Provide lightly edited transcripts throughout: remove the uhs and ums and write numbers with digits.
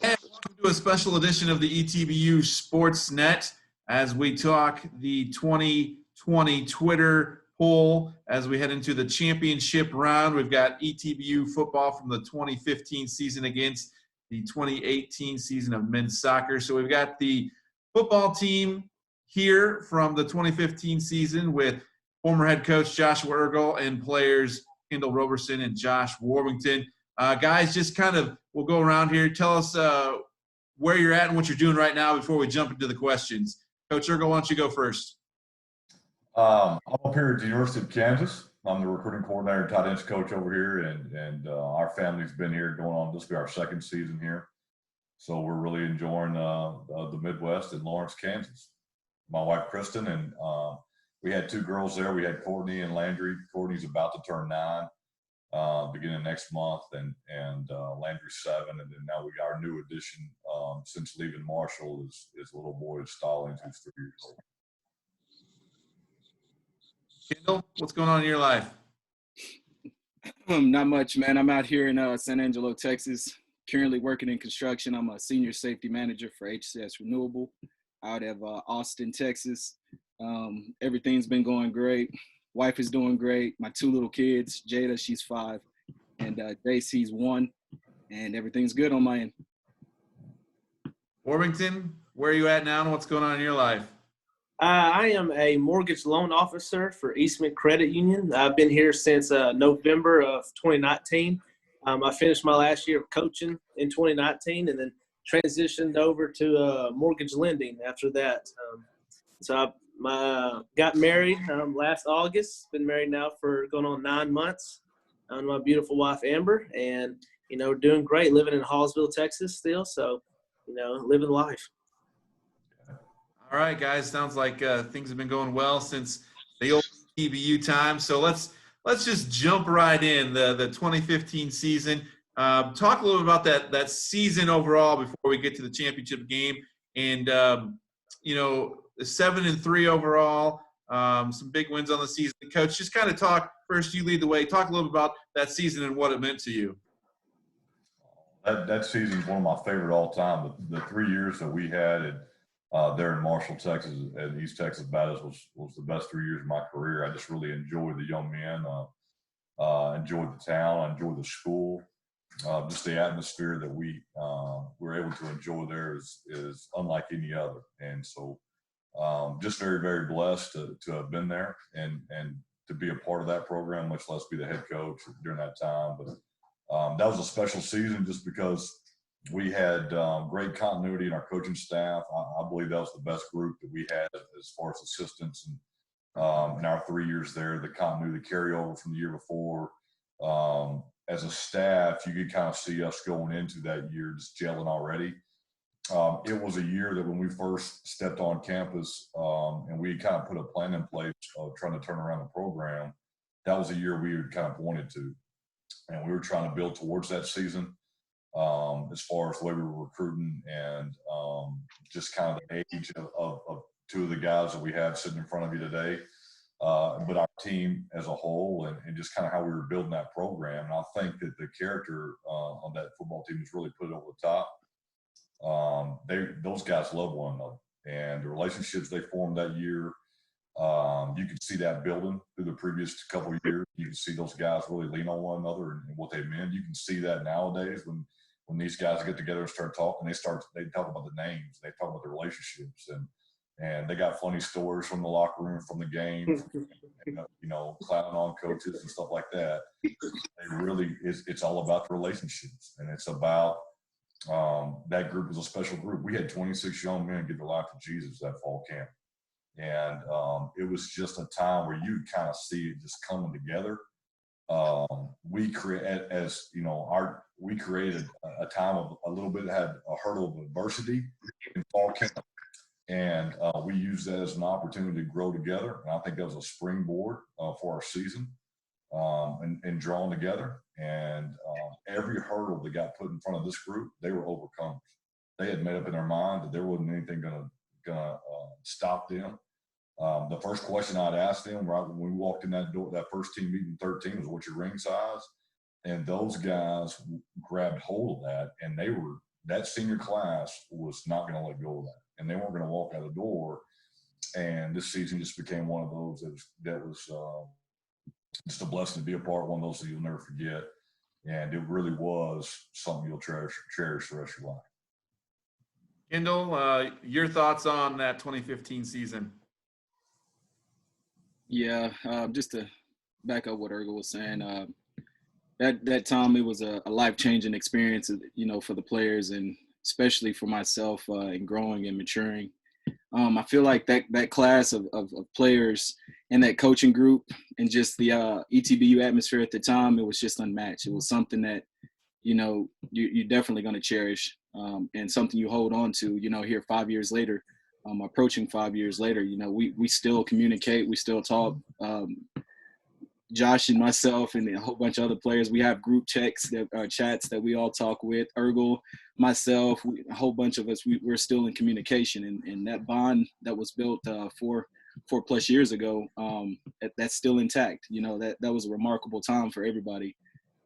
And welcome to a special edition of the ETBU Sportsnet as we talk the 2020 Twitter poll as we head into the championship round. We've got ETBU football from the 2015 season against the 2018 season of men's soccer. So we've got the football team here from the 2015 season with former head coach Joshua Ergel and players Kendall Roberson and Josh Warrington. Guys, just kind of, we'll go around here. Tell us where you're at and what you're doing right now before we jump into the questions. Coach Ergel, why don't you go first? I'm up here at the University of Kansas. I'm the recruiting coordinator, tight ends coach over here, and our family's been here going on. This will be our second season here. So we're really enjoying the Midwest in Lawrence, Kansas. My wife, Kristen, and we had two girls there. We had Courtney and Landry. Courtney's about to turn 9 beginning next month, and Landry's 7. And then now we got our new addition since leaving Marshall is a little boy, Stallings, who's 3 years old. Kendall, what's going on in your life? Not much, man. I'm out here in San Angelo, Texas, currently working in construction. I'm a senior safety manager for HCS Renewable out of Austin, Texas. Everything's been going great. Wife is doing great. My 2 little kids, Jada, she's 5, and Jace, he's 1, and everything's good on my end. Warrington, where are you at now and what's going on in your life? I am a mortgage loan officer for Eastman Credit Union. I've been here since November of 2019. I finished my last year of coaching in 2019 and then transitioned over to mortgage lending after that. So I got married last August. Been married now for going on 9 months. I'm my beautiful wife, Amber, and, doing great, living in Hallsville, Texas still. So, living life. All right, guys. Sounds like things have been going well since the old ETBU time. So let's just jump right in the 2015 season. Talk a little bit about that season overall before we get to the championship game. And 7-3 overall. Some big wins on the season. Coach, just kind of talk first. You lead the way. Talk a little bit about that season and what it meant to you. That season is one of my favorite all time. The 3 years that we had there in Marshall, Texas, and East Texas Baptist was the best 3 years of my career. I just really enjoyed the young men, enjoyed the town, I enjoyed the school. Just the atmosphere that we were able to enjoy there is unlike any other. And so just very, very blessed to have been there and to be a part of that program, much less be the head coach during that time. But that was a special season just because we had great continuity in our coaching staff. I believe that was the best group that we had as far as assistants. And in our 3 years there, the continuity, the carryover from the year before, as a staff, you could kind of see us going into that year just gelling already. It was a year that when we first stepped on campus and we kind of put a plan in place of trying to turn around the program, that was a year we had kind of pointed to. And we were trying to build towards that season as far as the way we were recruiting and just kind of the age of 2 of the guys that we have sitting in front of you today. But our team as a whole and just kind of how we were building that program. And I think that the character on that football team has really put it over the top. Those guys love one another, and the relationships they formed that year, you could see that building through the previous couple of years. You can see those guys really lean on one another and what they meant. You can see that nowadays when these guys get together and start talking, they talk about the names, they talk about the relationships, and they got funny stories from the locker room, from the games, clowning on coaches and stuff like that. It's all about the relationships, and it's about that group is a special group. We had 26 young men give their life to Jesus that fall camp. And it was just a time where you kind of see it just coming together. We created a time of a little bit, had a hurdle of adversity in fall camp. And we used that as an opportunity to grow together. And I think that was a springboard for our season and drawing together. And every hurdle that got put in front of this group, they were overcomers. They had made up in their mind that there wasn't anything gonna stop them. The first question I'd ask them right when we walked in that door, that first team meeting 13, was, "What's your ring size?" And those guys grabbed hold of that, and they were that senior class was not going to let go of that, and they weren't going to walk out the door. And this season just became one of those that was just a blessing to be a part of, one of those that you'll never forget. And it really was something you'll cherish the rest of your life. Kendall, your thoughts on that 2015 season? Yeah, just to back up what Ergo was saying, that time it was a life-changing experience, for the players and especially for myself in growing and maturing. I feel like that class of players and that coaching group and just the ETBU atmosphere at the time, it was just unmatched. It was something that, you're definitely going to cherish and something you hold on to, here 5 years later, approaching 5 years later, we still communicate, we still talk. Josh and myself and a whole bunch of other players, we have group chats that we all talk with. Ergo, myself, a whole bunch of us, we're still in communication. And that bond that was built 4+ years ago, that's still intact. That was a remarkable time for everybody.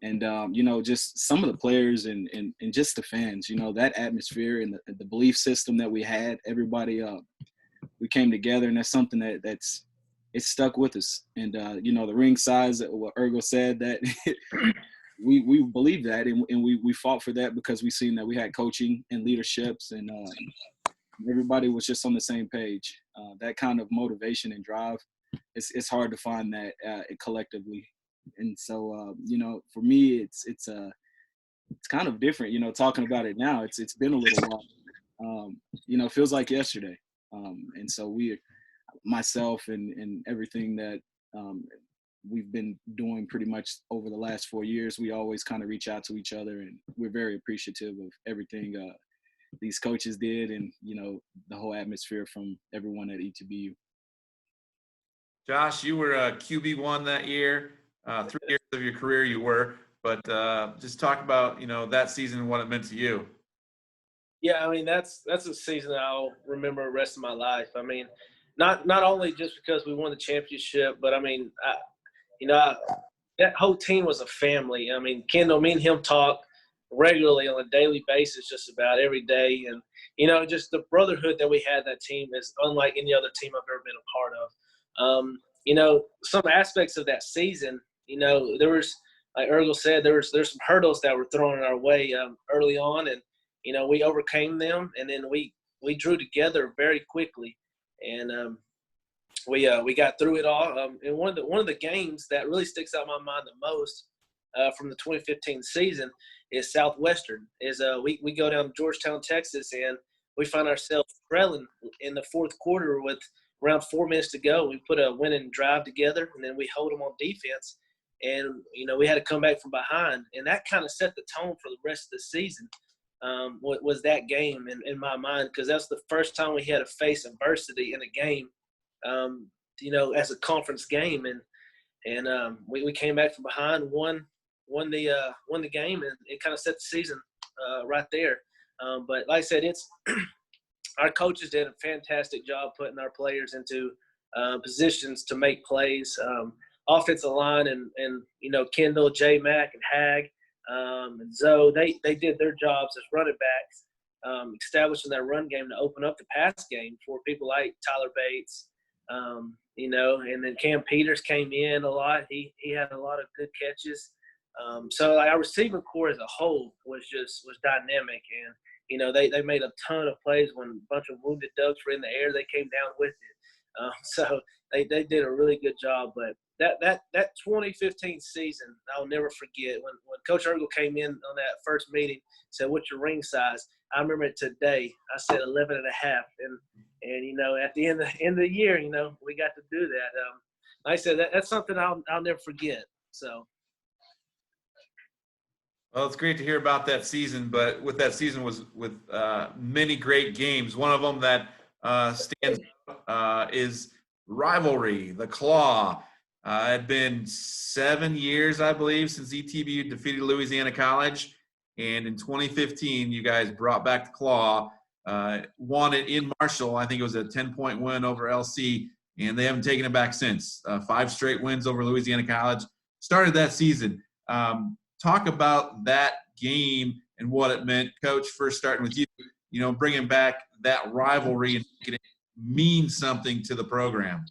And, just some of the players and just the fans, that atmosphere and the belief system that we had, everybody, we came together, and that's something it's stuck with us. And, the ring size, what Ergo said, that we believe that, and we fought for that because we seen that we had coaching and leaderships, and everybody was just on the same page. That kind of motivation and drive, it's hard to find that collectively. And so, for me, it's kind of different, talking about it now. It's been a little while. It feels like yesterday. And so myself and everything that we've been doing pretty much over the last 4 years, we always kind of reach out to each other, and we're very appreciative of everything these coaches did, and the whole atmosphere from everyone at ETBU. Josh, you were QB1 that year. 3 years of your career you were, but just talk about that season and what it meant to you. Yeah, I mean that's a season that I'll remember the rest of my life. I mean, not only just because we won the championship, but I mean, that whole team was a family. I mean, Kendall, me and him talk regularly on a daily basis, just about every day, and just the brotherhood that we had in that team is unlike any other team I've ever been a part of. Some aspects of that season, there was, like Ergo said, there's some hurdles that were thrown our way early on, and we overcame them, and then we drew together very quickly, and we got through it all. And one of the games that really sticks out in my mind the most from the 2015 season is Southwestern. We go down to Georgetown, Texas, and we find ourselves trailing in the fourth quarter with around 4 minutes to go. We put a winning drive together, and then we hold them on defense. And, we had to come back from behind. And that kind of set the tone for the rest of the season, was that game in my mind, because that's the first time we had to face adversity in a game, as a conference game. And we came back from behind, won the game, and it kind of set the season right there. But like I said, our coaches did a fantastic job putting our players into positions to make plays. Offensive line and Kendall, J Mac, and Hag, and Zoe, they did their jobs as running backs, establishing that run game to open up the pass game for people like Tyler Bates, and then Cam Peters came in a lot. He had a lot of good catches. So our receiving core as a whole was dynamic, and they made a ton of plays. When a bunch of wounded ducks were in the air, they came down with it. So they did a really good job. But that 2015 season, I'll never forget. When Coach Ergo came in on that first meeting, said, "What's your ring size?" I remember it today. I said 11 and a half, and at the end of the year, we got to do that. Like I said, that's something I'll never forget. So. Well, it's great to hear about that season, but with that season was with many great games. One of them that stands out is Rivalry, the Claw. It had been 7 years, I believe, since ETBU defeated Louisiana College. And in 2015, you guys brought back the Claw, won it in Marshall. I think it was a 10-point win over LC, and they haven't taken it back since. 5 straight wins over Louisiana College. Started that season. Talk about that game and what it meant. Coach, first starting with you, bringing back that rivalry and making it mean something to the program.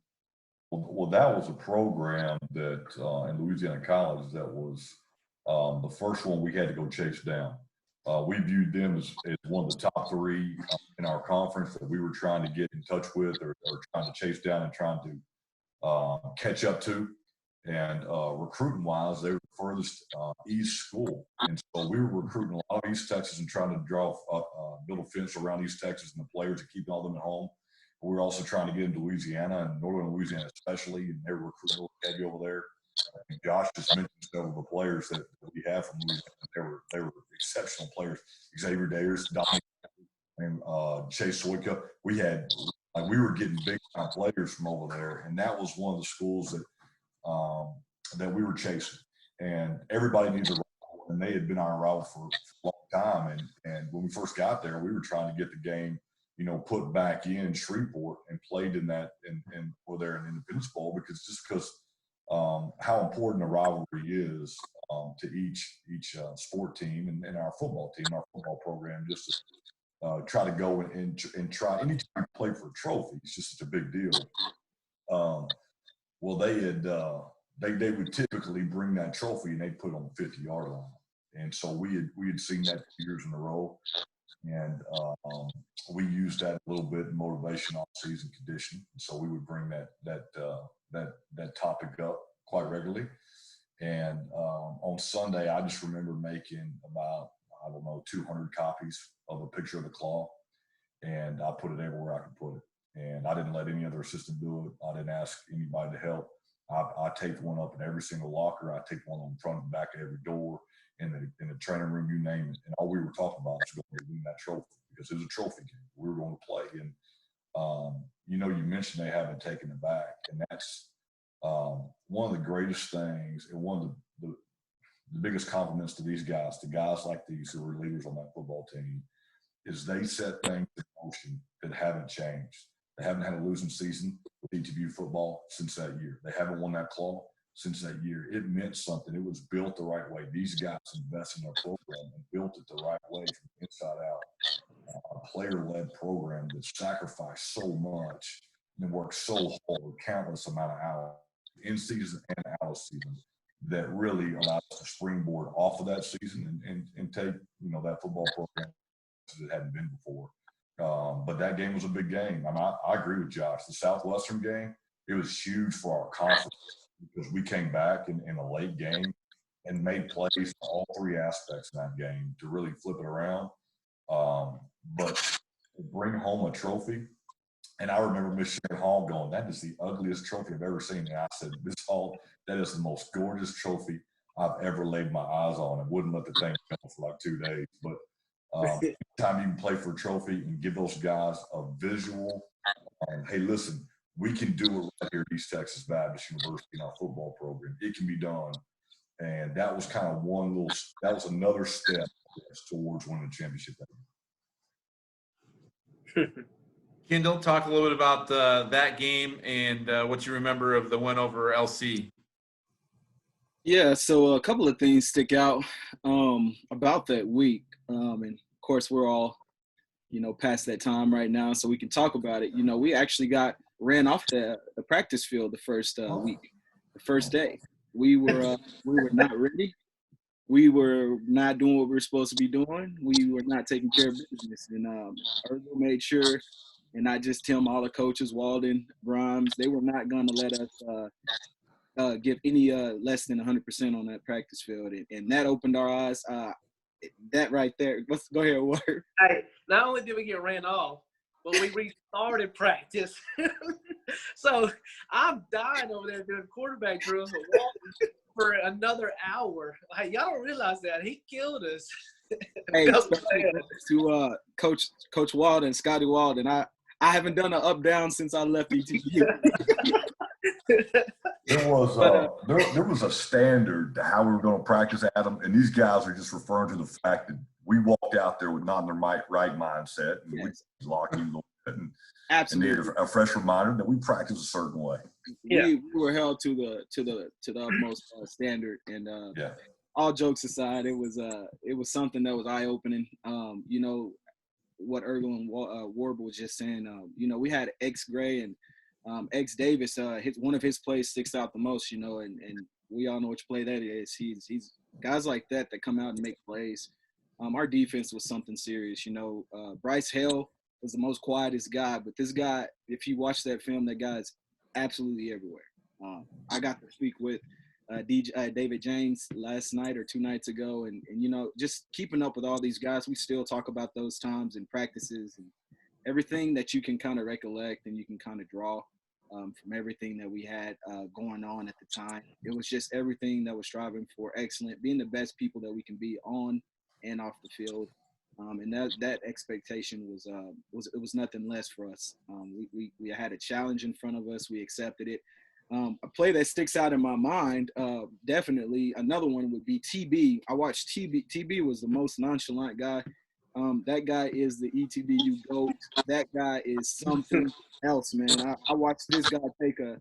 Well, that was a program that in Louisiana College that was the first one we had to go chase down. We viewed them as one of the top three in our conference that we were trying to get in touch with or trying to chase down and trying to catch up to. And recruiting-wise, they were the furthest east school. And so we were recruiting a lot of East Texas and trying to build a fence around East Texas and the players and keep all them at home. We were also trying to get into Louisiana and northern Louisiana especially, and they were recruiting a little heavy over there. And Josh just mentioned several of the players that we have from Louisiana. They were exceptional players. Xavier Dayers, Dominic, and Chase Soyka. We were getting big time players from over there, and that was one of the schools that we were chasing. And everybody needs a rival, and they had been our rival for a long time. And when we first got there, we were trying to get the game, put back in Shreveport and played in that and were there in Independence Bowl because how important the rivalry is to each sport team and our football team, our football program, just to try to go and try. Anytime you play for a trophy, it's just such a big deal. Well, they would typically bring that trophy and they'd put it on the 50-yard line, and so we had seen that 2 years in a row. And we used that a little bit in motivation off-season conditioning. And so we would bring that topic up quite regularly. And on Sunday, I just remember making about 200 copies of a picture of the claw, and I put it everywhere I could put it. And I didn't let any other assistant do it. I didn't ask anybody to help. I taped one up in every single locker. I taped one on the front and back of every door. In the training room, you name it. And all we were talking about was going to win that trophy because it was a trophy game. We were going to play. And, you mentioned they haven't taken it back. And that's one of the greatest things and one of the biggest compliments to these guys, to guys like these who are leaders on that football team, is they set things in motion that haven't changed. They haven't had a losing season with ETBU football since that year. They haven't won that claw since that year. It meant something. It was built the right way. These guys invested in their program and built it the right way from the inside out. A player-led program that sacrificed so much and worked so hard, countless amount of hours, in season and out of season, that really allowed us to springboard off of that season and take, that football program as it hadn't been before. But that game was a big game. I agree with Josh. The Southwestern game, it was huge for our conference, because we came back in a late game and made plays in all three aspects of that game to really flip it around. But to bring home a trophy, and I remember Miss Sharon Hall going, "That is the ugliest trophy I've ever seen." And I said, that is the most gorgeous trophy I've ever laid my eyes on, and wouldn't let the thing go for like 2 days. But anytime you can play for a trophy and give those guys a visual, hey, listen, we can do it right here at East Texas Baptist University in our football program. It can be done. And that was kind of that was another step towards winning the championship. Kendall, talk a little bit about that game and what you remember of the win over LC. Yeah, so a couple of things stick out about that week. And, of course, we're all, past that time right now, so we can talk about it. We actually ran off the practice field the first week, the first day. We were not ready. We were not doing what we were supposed to be doing. We were not taking care of business. And Ergo made sure, and not just him, all the coaches, Walden, Grimes, they were not going to let us give any less than 100% on that practice field. And that opened our eyes. That right there. Let's go ahead, Word. Hey, not only did we get ran off, but we restarted practice. So I'm dying over there doing quarterback drills for another hour. Like, y'all don't realize that. He killed us. Hey, to Coach Walden, Scotty Walden. I haven't done an up-down since I left ETBU. There was a standard to how we were going to practice, Adam, and these guys are just referring to the fact that we walked out there with not in the right mindset, and we locked in a little bit, and Absolutely. needed a fresh reminder that we practice a certain way. We were held to the utmost standard, and all jokes aside, it was something that was eye-opening. You know, what Erlen Warble was just saying, you know, we had X Gray and X Davis. One of his plays sticks out the most, you know, and we all know which play that is. He's guys like that come out and make plays. Our defense was something serious, you know. Bryce Hale was the most quietest guy, but this guy, if you watch that film, that guy is absolutely everywhere. I got to speak with David James last night or 2 nights ago, and you know, just keeping up with all these guys. We still talk about those times and practices and everything that you can kind of recollect and you can kind of draw from everything that we had going on at the time. It was just everything that was striving for excellent, being the best people that we can be on and off the field. And that expectation was nothing less for us. We had a challenge in front of us. We accepted it. A play that sticks out in my mind, definitely another one would be TB. I watched TB. TB was the most nonchalant guy. That guy is the ETBU GOAT. That guy is something else, man. I watched this guy take a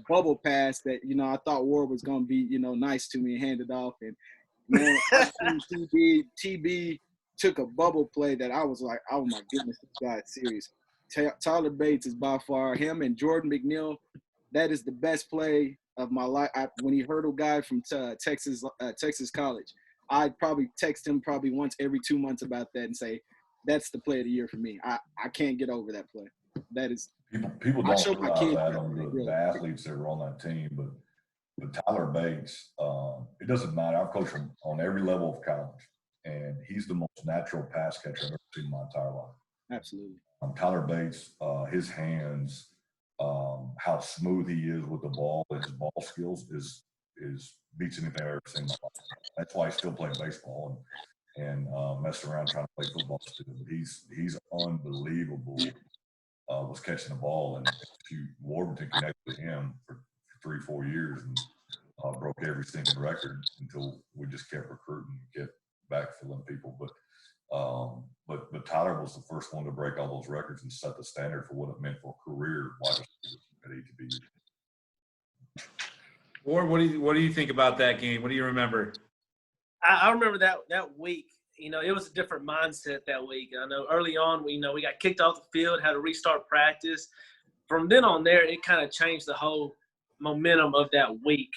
bubble pass that, you know, I thought Ward was going to be, you know, nice to me and hand it off. And, man, I seen TB took a bubble play that I was like, oh, my goodness, this guy is serious. Tyler Bates is by far him and Jordan McNeil. That is the best play of my life. When he hurdled a guy from Texas College, I'd probably text him probably once every 2 months about that and say, that's the play of the year for me. I can't get over that play. That is people I don't showed my realize kids that that on really. the athletes that were on that team, but Tyler Bates, it doesn't matter. I've coached him on every level of college, and he's the most natural pass catcher I've ever seen in my entire life. Absolutely. Tyler Bates, his hands, how smooth he is with the ball, and his ball skills is beats anything I've ever seen in my life. That's why he's still playing baseball and messing around trying to play football still. But he's unbelievable. Was catching the ball, and Warburton connected with him for 3-4 years and broke every single record until we just kept recruiting, kept backfilling people. But Tyler was the first one to break all those records and set the standard for what it meant for a career wide receiver at ETBU. Ward, what do you think about that game? What do you remember? I remember that week. You know, it was a different mindset that week. I know early on, we got kicked off the field, had to restart practice. From then on there, it kind of changed the whole momentum of that week.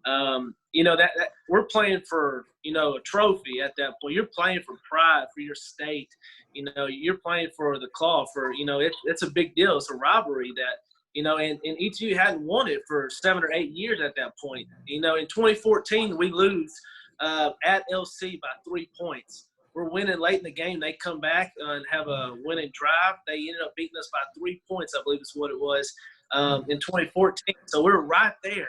You know, that we're playing for, you know, a trophy at that point. You're playing for pride, for your state. You know, you're playing for the claw, for, you know, it's a big deal. It's a rivalry that, you know, and ETU hadn't won it for 7 or 8 years at that point. You know, in 2014, we lose at LC by 3 points. We're winning late in the game. They come back and have a winning drive. They ended up beating us by 3 points, I believe is what it was, in 2014. So we were right there.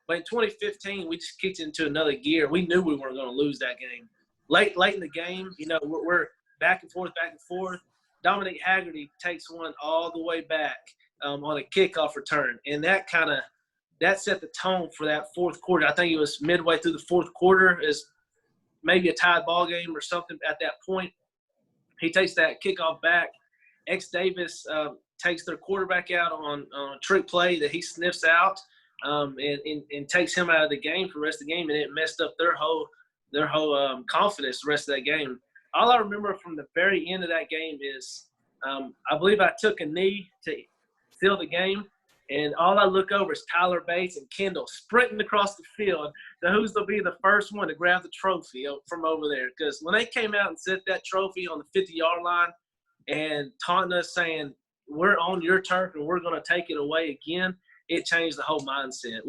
But in 2015, we just kicked into another gear. We knew we weren't going to lose that game. Late in the game, you know, we're back and forth. Dominic Haggerty takes one all the way back on a kickoff return. And that set the tone for that fourth quarter. I think it was midway through the fourth quarter, is maybe a tied ball game or something at that point. He takes that kickoff back. X Davis takes their quarterback out on a trick play that he sniffs out, and takes him out of the game for the rest of the game, and it messed up their whole confidence the rest of that game. All I remember from the very end of that game is I believe I took a knee to seal the game, and all I look over is Tyler Bates and Kendall sprinting across the field to who's to be the first one to grab the trophy from over there. Because when they came out and set that trophy on the 50-yard line and taunting us saying, we're on your turf and we're going to take it away again, it changed the whole mindset.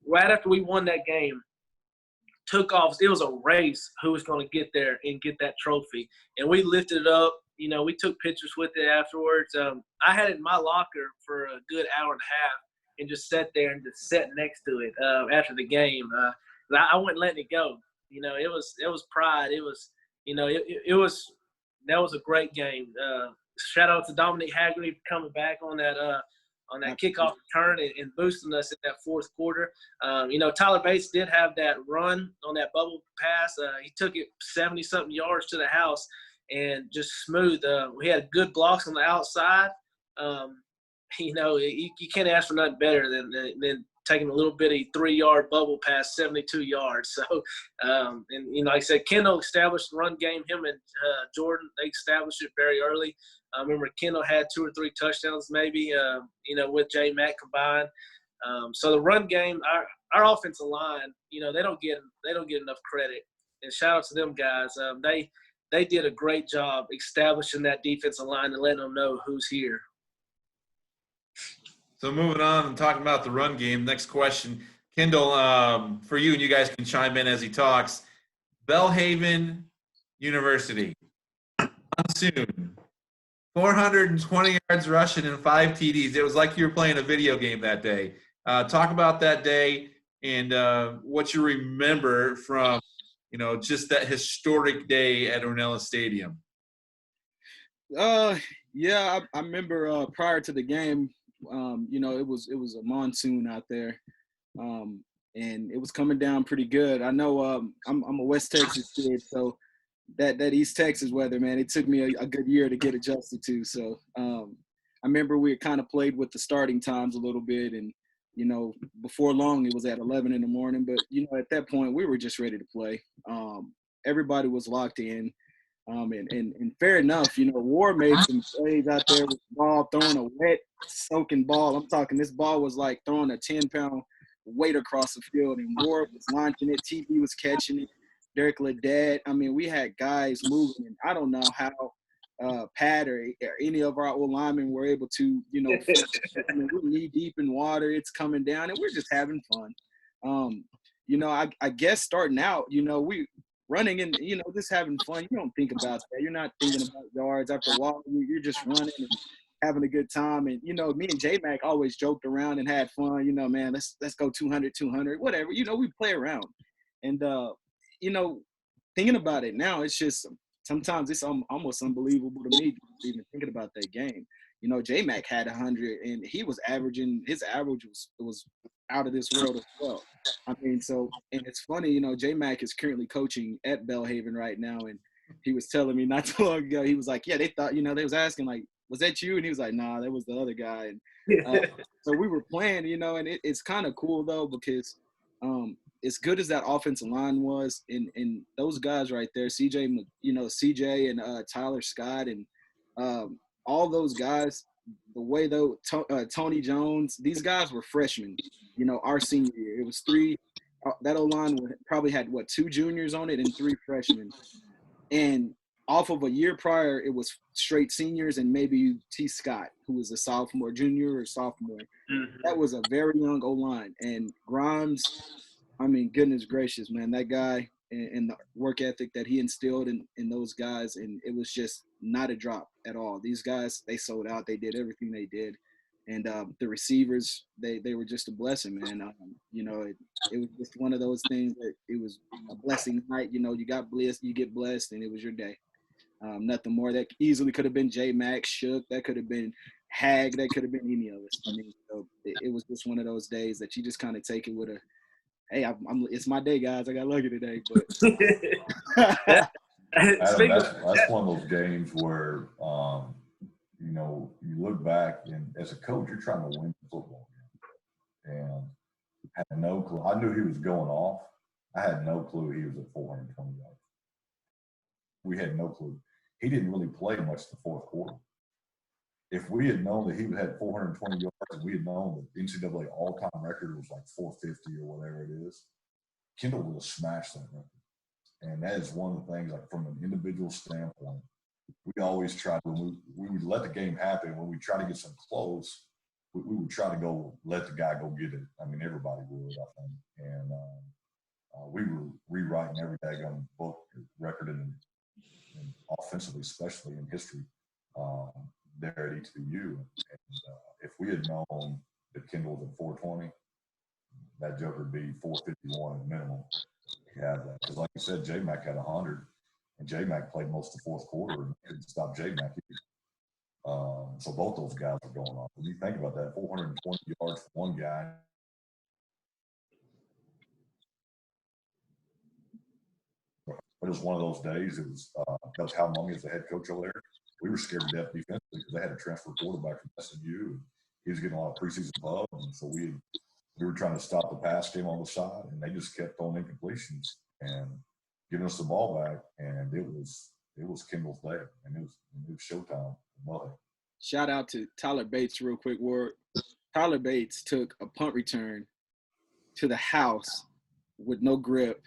Right after we won that game, took off. It was a race who was going to get there and get that trophy. And we lifted it up. You know, we took pictures with it afterwards. I had it in my locker for a good hour and a half and just sat there and just sat next to it after the game. I wasn't letting it go. You know, it was pride. It was, you know, that was a great game. Shout out to Dominic Haggerty for coming back on that kickoff return and boosting us in that fourth quarter. You know, Tyler Bates did have that run on that bubble pass. He took it 70-something yards to the house and just smooth. We had good blocks on the outside. You know, you can't ask for nothing better than taking a little bitty 3-yard bubble pass 72 yards. So, and, like I said, Kendall established the run game. Him and Jordan, they established it very early. I remember Kendall had 2 or 3 touchdowns maybe, with J Mac combined. So the run game, our offensive line, they don't get enough credit. And shout out to them guys. They did a great job establishing that defensive line and letting them know who's here. So moving on and talking about the run game, next question. Kendall, for you, and you guys can chime in as he talks. Belhaven University, monsoon, 420 yards rushing and 5 TDs. It was like you were playing a video game that day. Talk about that day and what you remember from, just that historic day at Ornelas Stadium. Yeah, I remember prior to the game, it was a monsoon out there, and it was coming down pretty good. I know I'm a West Texas kid, so that East Texas weather, man, it took me a good year to get adjusted to. So I remember we had kind of played with the starting times a little bit, and before long it was at 11 in the morning. But at that point we were just ready to play. Everybody was locked in. And fair enough, War made some plays out there with the ball, throwing a wet, soaking ball. I'm talking this ball was like throwing a 10-pound weight across the field, and War was launching it. TV was catching it. Derek Ledad. I mean, we had guys moving, and I don't know how Pat or any of our old linemen were able to, I mean, we're knee deep in water. It's coming down, and we're just having fun. I guess starting out, we running and, just having fun. You don't think about that. You're not thinking about yards after a while. You're just running and having a good time. And, me and J-Mac always joked around and had fun. Man, let's go 200, whatever. We play around. And, thinking about it now, it's just sometimes it's almost unbelievable to me even thinking about that game. J-Mac had 100, and he was averaging – his average was out of this world as well. I mean, and it's funny, J-Mac is currently coaching at Belhaven right now, and he was telling me not too long ago, he was like, yeah, they thought, they was asking, like, was that you? And he was like, nah, that was the other guy. And so we were playing, and it's kind of cool, though, because as good as that offensive line was, and those guys right there, CJ and Tyler Scott and all those guys, the way though Tony Jones, these guys were freshmen, our senior year. It was 3 that O-line probably had 2 juniors on it and 3 freshmen. And off of a year prior, it was straight seniors and maybe T. Scott, who was a junior or sophomore. Mm-hmm. That was a very young O-line. And Grimes, I mean, goodness gracious, man, that guy and the work ethic that he instilled in those guys, and it was just not a drop at all. These guys, they sold out. They did everything they did. And the receivers, they were just a blessing, man. It was just one of those things that it was a blessing night. You got blessed, you get blessed, and it was your day. Nothing more. That easily could have been J-Mac, Shook. That could have been Hag. That could have been any of us. I mean, so it was just one of those days that you just kind of take it with hey, it's my day, guys. I got lucky today. But Adam, that's one of those games where you look back, and as a coach, you're trying to win the football game. And had no clue. I knew he was going off. I had no clue he was at 420 yards. We had no clue. He didn't really play much the fourth quarter. If we had known that he had 420 yards and we had known that the NCAA all-time record was like 450 or whatever it is, Kendall would have smashed that record. And that is one of the things, like from an individual standpoint, we always try to, we would let the game happen. When we try to get some close, we would try to go let the guy go get it. I mean, everybody would, I think. And we were rewriting every daggone book, record, and offensively, especially in history, there at ETBU. And if we had known that Kendall was at 420, that joker would be 451 at minimum. Because like you said, J-Mac had 100, and J-Mac played most of the fourth quarter and couldn't stop J-Mac. So both those guys are going off. When you think about that, 420 yards for one guy. But it was one of those days. It was that was Hal Mummy as the head coach over there. We were scared to death defensively because they had a transfer quarterback from SMU. And he was getting a lot of preseason love, and so we We were trying to stop the pass game on the side, and they just kept throwing incompletions and giving us the ball back. And it was Kendall's day, and it was showtime. Well, Shout out to Tyler Bates real quick, Ward. Tyler Bates took a punt return to the house with no grip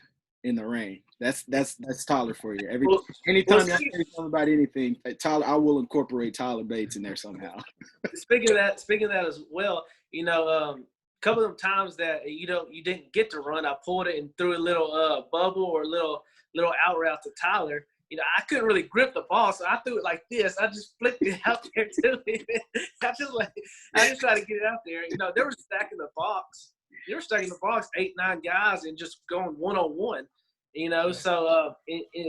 in the rain. That's Tyler for you. Anytime I say something about anything, Tyler, I will incorporate Tyler Bates in there somehow. Speaking of that as well, a couple of times that you didn't get to run, I pulled it and threw a little bubble or a little out route to Tyler. I couldn't really grip the ball, so I threw it like this. I just flicked it out there to him. I just tried to get it out there. They were stacking the box. They were stacking the box, 8-9 guys, and just going one-on-one. So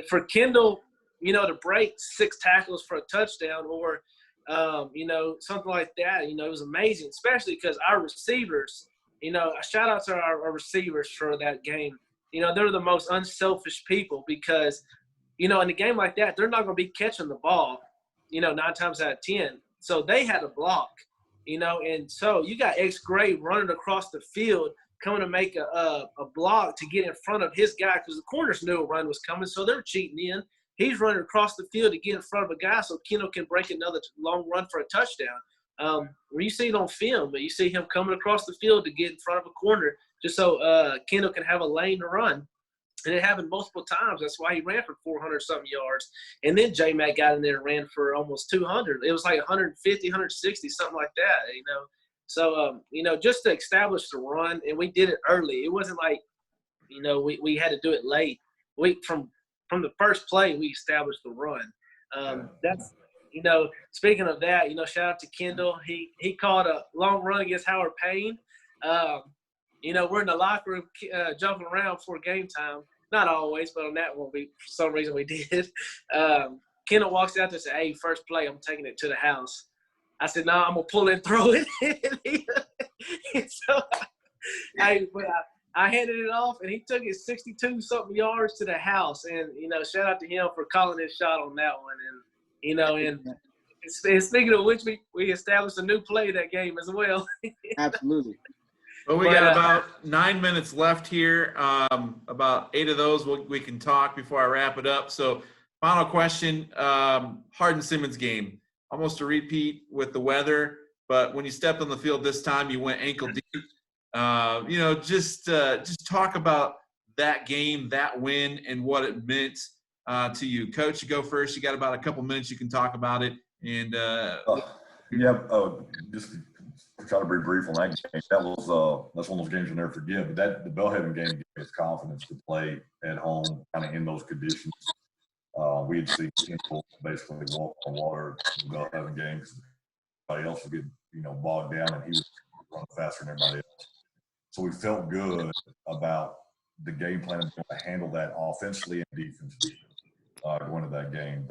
for Kendall, to break 6 tackles for a touchdown or, something like that, it was amazing, especially because our receivers, shout out to our receivers for that game. They're the most unselfish people because, in a game like that, they're not going to be catching the ball, 9 times out of 10. So they had a block, and so you got X-Gray running across the field, coming to make a block to get in front of his guy because the corners knew a run was coming, so they're cheating in. He's running across the field to get in front of a guy so Kendall can break another long run for a touchdown. When you see it on film, but you see him coming across the field to get in front of a corner just so Kendall can have a lane to run. And it happened multiple times. That's why he ran for 400-something yards. And then J-Mac got in there and ran for almost 200. It was like 150, 160, something like that, So, just to establish the run, and we did it early. It wasn't like, we had to do it late. From the first play, we established the run. That's, speaking of that, shout out to Kendall. He caught a long run against Howard Payne. We're in the locker room jumping around before game time. Not always, but on that one, for some reason we did. Kendall walks out there and says, "Hey, first play, I'm taking it to the house." I said, "No, I'm going to pull it and throw it." So, I handed it off, and he took it 62-something yards to the house. And, shout out to him for calling his shot on that one. And, and speaking of which, we established a new play that game as well. Absolutely. Well, we got about 9 minutes left here. About 8 of those we can talk before I wrap it up. So, final question, Harden-Simmons game. Almost a repeat with the weather, but when you stepped on the field this time, you went ankle deep. Just talk about that game, that win, and what it meant to you. Coach, you go first. You got about a couple minutes. You can talk about it. And just to try to be brief on that game. That's one of those games you'll never forget. But the Belhaven game gave us confidence to play at home, kind of in those conditions. We had seen people basically walk on water in the Belhaven game because everybody else was getting, bogged down, and he was running faster than everybody else. So we felt good about the game plan to handle that offensively and defensively going into that game.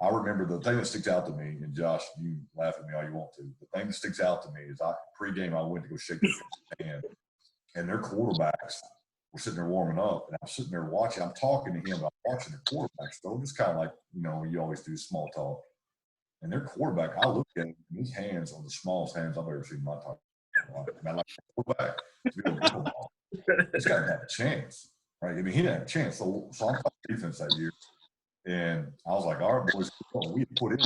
I remember the thing that sticks out to me, and Josh, you laugh at me all you want to. The thing that sticks out to me is pregame I went to go shake their hand, and their quarterbacks were sitting there warming up, and I'm sitting there watching. I'm talking to him, I'm watching the quarterbacks, so just kind of like, you always do small talk. And their quarterback, I looked at him, and his hands are the smallest hands I've ever seen in my time. I like quarterback to be able to ball. He's got to have a chance, right? He didn't have a chance. So I'm talking defense that year. And I was like, all right, boys, we had put in a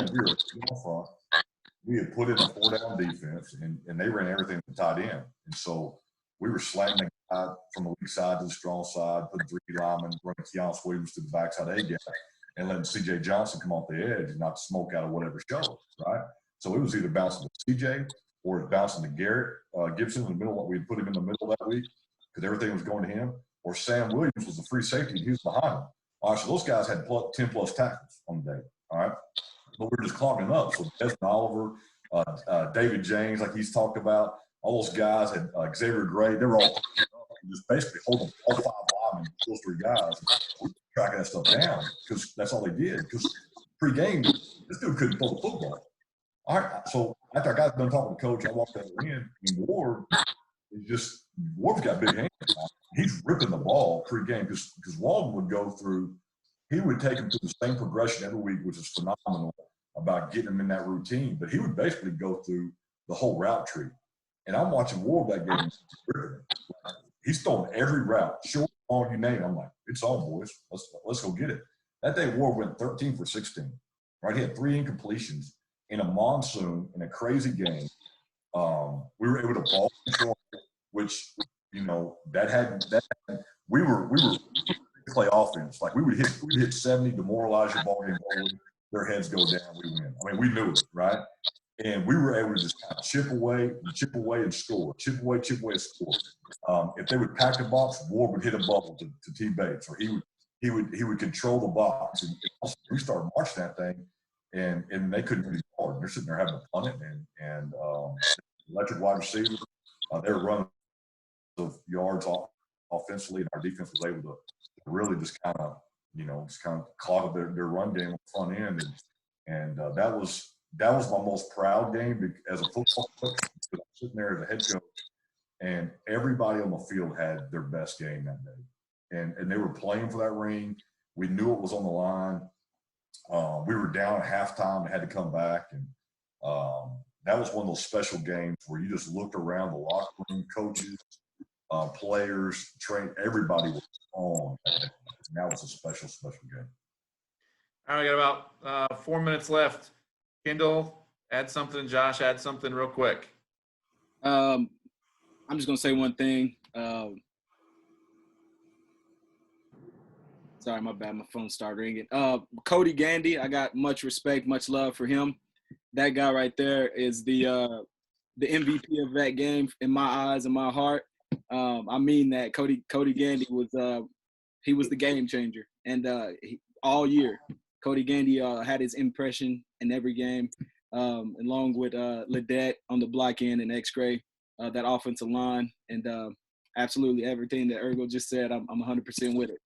4-down defense, and they ran everything to tight end. And so we were slamming the guy from the weak side to the strong side, putting 3 linemen, running Keonce Williams to the backside A gap, and letting C.J. Johnson come off the edge and knock the smoke out of whatever show, right? So it was either bouncing to C.J. or it was bouncing to Garrett Gibson in the middle. We put him in the middle that week because everything was going to him. Or Sam Williams was the free safety, and he was behind him. All right, so those guys had 10-plus tackles on the day, all right? But we're just clogging up. So Desmond Oliver, David James, like he's talked about, all those guys had Xavier Gray. They were all just basically holding all 5 linemen, those 3 guys, and tracking that stuff down because that's all they did. Because pre-game, this dude couldn't throw the football. All right, so after I got done talking to Coach, I walked out in, and Ward's got big hands. He's ripping the ball pre-game because Walden would go through – he would take him through the same progression every week, which is phenomenal about getting him in that routine. But he would basically go through the whole route tree. And I'm watching Ward that game. He's throwing every route, short, long, you name it. I'm like, it's on, boys. Let's go get it. That day, Ward went 13 for 16. Right, he had 3 incompletions in a monsoon in a crazy game. We were able to ball control, which we were play offense. Like we would hit 70, demoralize your ball game, their heads go down, we win. I mean, we knew it, right? And we were able to just kind of chip away and score, chip away and score. If they would pack the box, Ward would hit a bubble to T Bates, or he would control the box. And we started marching that thing, and they couldn't really guard. They're sitting there having to punt it, and electric wide receiver. They were running of yards offensively, and our defense was able to really just kind of clog up their run game on the front end, and that was my most proud game as a football coach. I'm sitting there as a head coach, and everybody on the field had their best game that day, and they were playing for that ring. We knew it was on the line. We were down at halftime and had to come back, and that was one of those special games where you just looked around the locker room, coaches, players, everybody was on. And that was a special game. All right, we got about 4 minutes left. Kendall, add something. Josh, add something real quick. I'm just gonna say one thing. Sorry, my bad. My phone started ringing. Cody Gandhi, I got much respect, much love for him. That guy right there is the MVP of that game in my eyes and my heart. I mean that. Cody Gandhi was he was the game changer, and all year Cody Gandhi had his impression in every game, along with Ledette on the block end and X-Ray, that offensive line, and absolutely everything that Ergo just said. I'm 100% with it.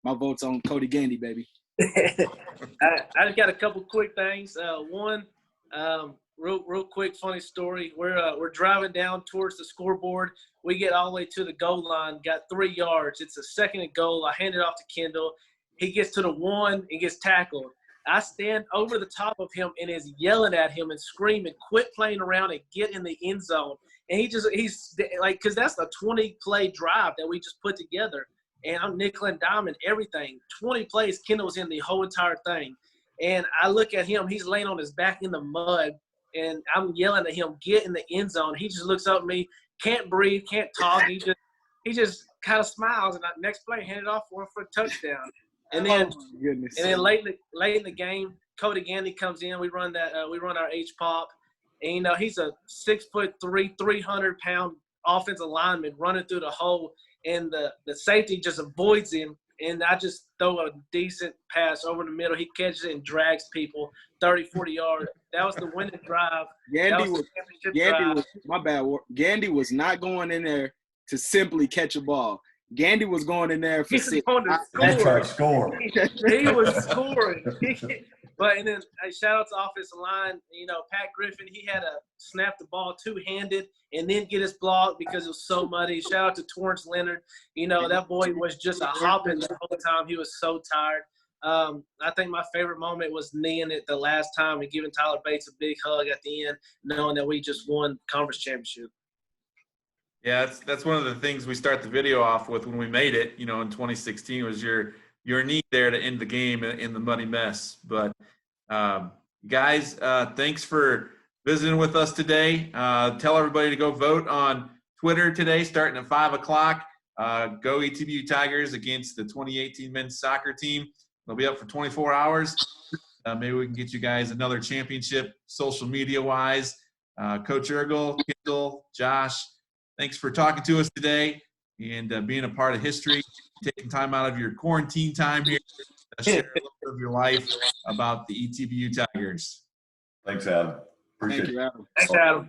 My vote's on Cody Gandhi, baby. I just got a couple quick things. One, real quick funny story. We're driving down towards the scoreboard. We get all the way to the goal line, got 3 yards. It's a 2nd and goal. I hand it off to Kendall. He gets to the 1 and gets tackled. I stand over the top of him and is yelling at him and screaming, quit playing around and get in the end zone. And he's like, because that's a 20-play drive that we just put together. And I'm nickel and diamond, everything. 20 plays, Kendall was in the whole entire thing. And I look at him, he's laying on his back in the mud, and I'm yelling at him, get in the end zone. He just looks up at me, can't breathe, can't talk. He just kind of smiles, and next play, hand it off for a touchdown. And then, late in the game, Cody Gandhi comes in. We run our H-pop, and he's a 6'3", 300-pound offensive lineman running through the hole, and the safety just avoids him. And I just throw a decent pass over the middle. He catches it and drags people 30, 40 yards. That was the winning drive. Gandhi was not going in there to simply catch a ball. Gandhi was going in there for score. He was scoring. And then shout out to offensive line. Pat Griffin, he had to snap the ball two-handed and then get his block because it was so muddy. Shout out to Torrance Leonard. That boy was just a hopping the whole time. He was so tired. I think my favorite moment was kneeing it the last time and giving Tyler Bates a big hug at the end, knowing that we just won conference championship. Yeah, that's one of the things we start the video off with when we made it, in 2016 was your knee there to end the game in the muddy mess. But guys, thanks for visiting with us today. Tell everybody to go vote on Twitter today, starting at 5 o'clock. Go ETBU Tigers against the 2018 men's soccer team. They'll be up for 24 hours. Maybe we can get you guys another championship social media-wise. Coach Ergel, Kendall, Josh, thanks for talking to us today and being a part of history, taking time out of your quarantine time here to share a little bit of your life about the ETBU Tigers. Thanks, Adam. Appreciate Thank you, Adam. Thanks, Adam.